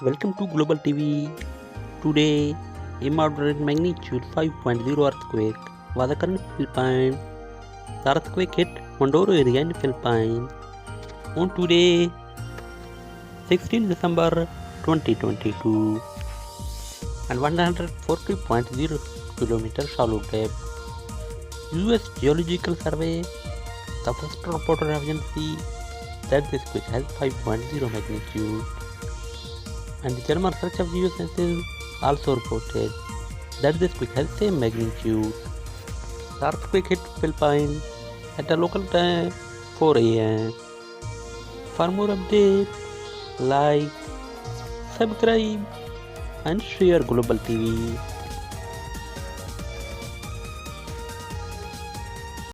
Welcome to Global TV. Today, a moderate magnitude 5.0 earthquake was occurred in Philippines. The earthquake hit Mindoro area in Philippines on today, 16 December 2022, and 140.0 km shallow depth. US Geological Survey, the first reported agency, that this quake has 5.0 magnitude. And the German Search of Geosciences also reported that this quake has same magnitude. The earthquake hit Philippines at a local time 4 am. For more updates, like, subscribe and share Global TV.